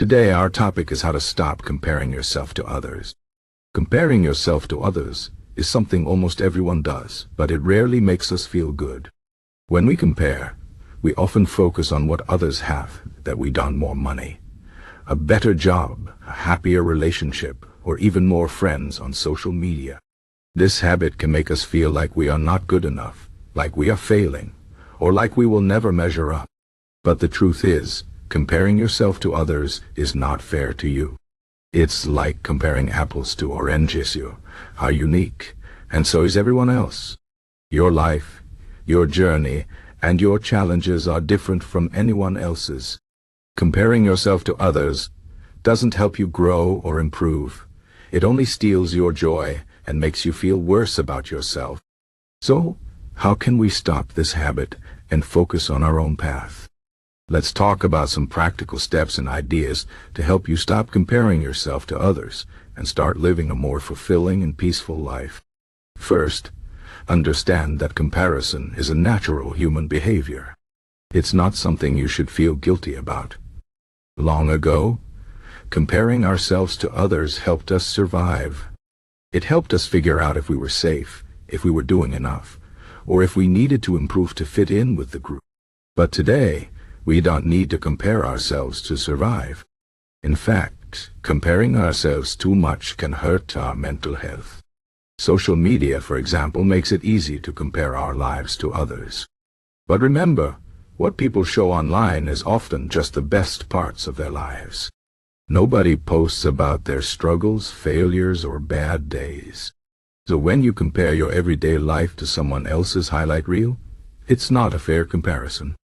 Today our topic is how to stop comparing yourself to others. Comparing yourself to others is something almost everyone does, but it rarely makes us feel good. When we compare, we often focus on what others have, that we don't, more money, a better job, a happier relationship, or even more friends on social media. This habit can make us feel like we are not good enough, like we are failing, or like we will never measure up. But the truth is, comparing yourself to others is not fair to you. It's like comparing apples to oranges. You are unique, and so is everyone else. Your life, your journey, and your challenges are different from anyone else's. Comparing yourself to others doesn't help you grow or improve. It only steals your joy and makes you feel worse about yourself. So, how can we stop this habit and focus on our own path? Let's talk about some practical steps and ideas to help you stop comparing yourself to others and start living a more fulfilling and peaceful life. First, understand that comparison is a natural human behavior. It's not something you should feel guilty about. Long ago, comparing ourselves to others helped us survive. It helped us figure out if we were safe, if we were doing enough, or if we needed to improve to fit in with the group. But today, we don't need to compare ourselves to survive. In fact, comparing ourselves too much can hurt our mental health. Social media, for example, makes it easy to compare our lives to others. But remember, what people show online is often just the best parts of their lives. Nobody posts about their struggles, failures, or bad days. So when you compare your everyday life to someone else's highlight reel, it's not a fair comparison.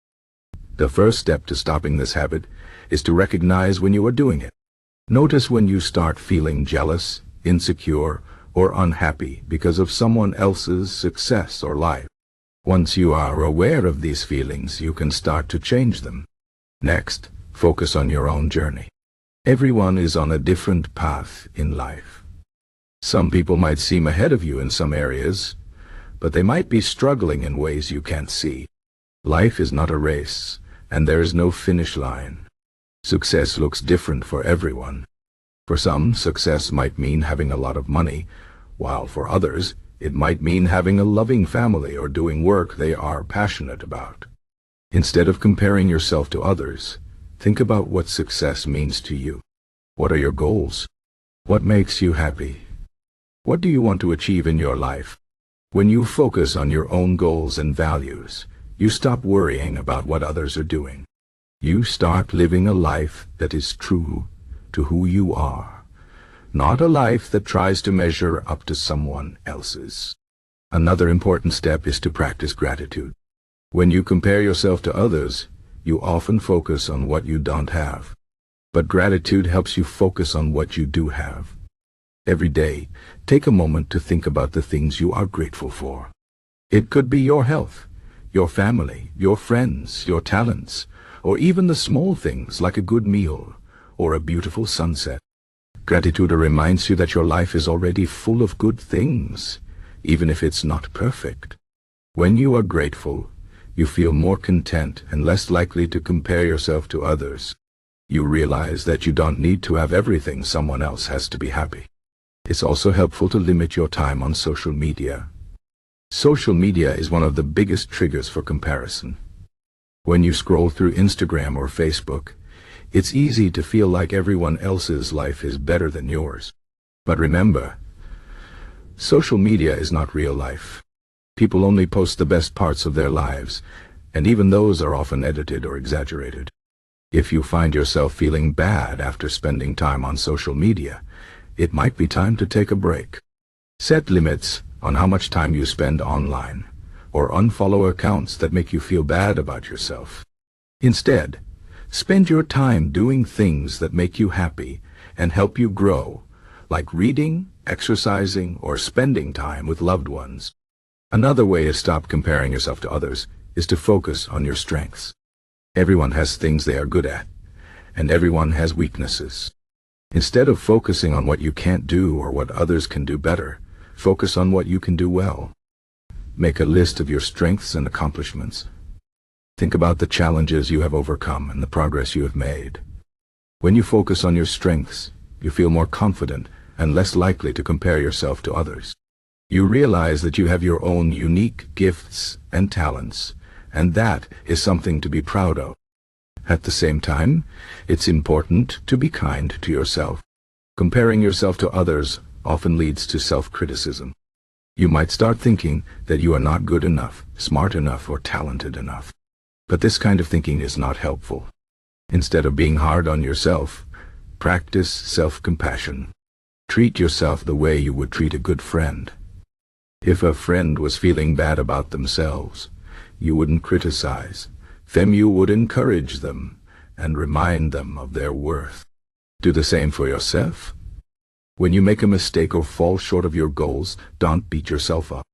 The first step to stopping this habit is to recognize when you are doing it. Notice when you start feeling jealous, insecure, or unhappy because of someone else's success or life. Once you are aware of these feelings, you can start to change them. Next, focus on your own journey. Everyone is on a different path in life. Some people might seem ahead of you in some areas, but they might be struggling in ways you can't see. Life is not a race, and there is no finish line. Success looks different for everyone. For some, success might mean having a lot of money, while for others, it might mean having a loving family or doing work they are passionate about. Instead of comparing yourself to others, think about what success means to you. What are your goals? What makes you happy? What do you want to achieve in your life? When you focus on your own goals and values, you stop worrying about what others are doing. You start living a life that is true to who you are, not a life that tries to measure up to someone else's. Another important step is to practice gratitude. When you compare yourself to others, you often focus on what you don't have. But gratitude helps you focus on what you do have. Every day, take a moment to think about the things you are grateful for. It could be your health, your family, your friends, your talents, or even the small things like a good meal or a beautiful sunset. Gratitude reminds you that your life is already full of good things, even if it's not perfect. When you are grateful, you feel more content and less likely to compare yourself to others. You realize that you don't need to have everything someone else has to be happy. It's also helpful to limit your time on social media. Social media is one of the biggest triggers for comparison. When you scroll through Instagram or Facebook, it's easy to feel like everyone else's life is better than yours. But remember, social media is not real life. People only post the best parts of their lives, and even those are often edited or exaggerated. If you find yourself feeling bad after spending time on social media, it might be time to take a break. Set limits on how much time you spend online, or unfollow accounts that make you feel bad about yourself. Instead, spend your time doing things that make you happy and help you grow, like reading, exercising, or spending time with loved ones. Another way to stop comparing yourself to others is to focus on your strengths. Everyone has things they are good at, and everyone has weaknesses. Instead of focusing on what you can't do or what others can do better, focus on what you can do well. Make a list of your strengths and accomplishments. Think about the challenges you have overcome and the progress you have made. When you focus on your strengths, you feel more confident and less likely to compare yourself to others. You realize that you have your own unique gifts and talents, and that is something to be proud of. At the same time, it's important to be kind to yourself. Comparing yourself to others often leads to self-criticism. You might start thinking that you are not good enough, smart enough, or talented enough. But this kind of thinking is not helpful. Instead of being hard on yourself, practice self-compassion. Treat yourself the way you would treat a good friend. If a friend was feeling bad about themselves, you wouldn't criticize them, you would encourage them and remind them of their worth. Do the same for yourself. When you make a mistake or fall short of your goals, don't beat yourself up.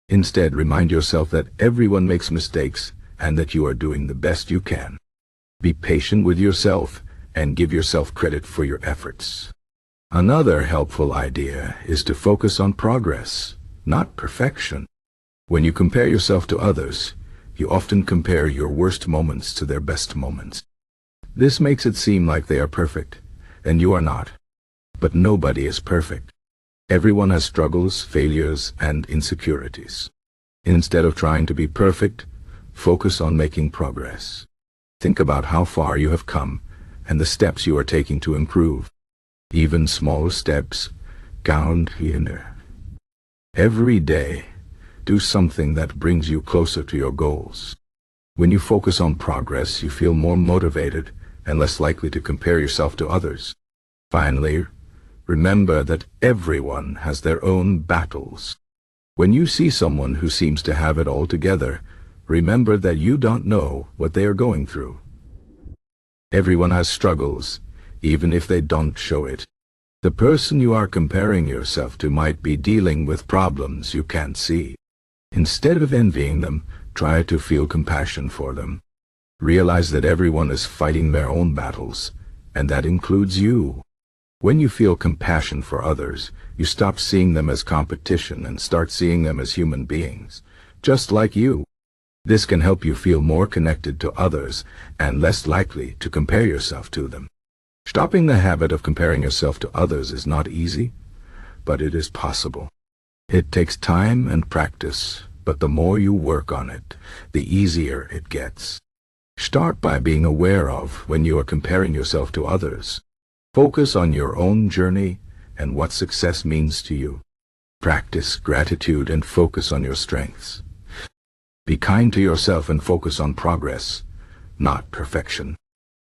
Instead, remind yourself that everyone makes mistakes and that you are doing the best you can. Be patient with yourself and give yourself credit for your efforts. Another helpful idea is to focus on progress, not perfection. When you compare yourself to others, you often compare your worst moments to their best moments. This makes it seem like they are perfect, and you are not. But nobody is perfect. Everyone has struggles, failures, and insecurities. Instead of trying to be perfect, focus on making progress. Think about how far you have come and the steps you are taking to improve. Even small steps count here. Every day, do something that brings you closer to your goals. When you focus on progress, you feel more motivated and less likely to compare yourself to others. Finally, remember that everyone has their own battles. When you see someone who seems to have it all together, remember that you don't know what they are going through. Everyone has struggles, even if they don't show it. The person you are comparing yourself to might be dealing with problems you can't see. Instead of envying them, try to feel compassion for them. Realize that everyone is fighting their own battles, and that includes you. When you feel compassion for others, you stop seeing them as competition and start seeing them as human beings, just like you. This can help you feel more connected to others and less likely to compare yourself to them. Stopping the habit of comparing yourself to others is not easy, but it is possible. It takes time and practice, but the more you work on it, the easier it gets. Start by being aware of when you are comparing yourself to others. Focus on your own journey and what success means to you. Practice gratitude and focus on your strengths. Be kind to yourself and focus on progress, not perfection.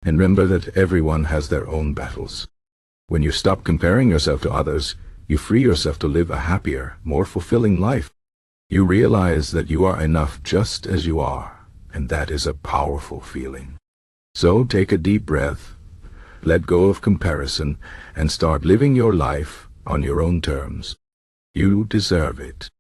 And remember that everyone has their own battles. When you stop comparing yourself to others, you free yourself to live a happier, more fulfilling life. You realize that you are enough just as you are, and that is a powerful feeling. So take a deep breath. Let go of comparison and start living your life on your own terms. You deserve it.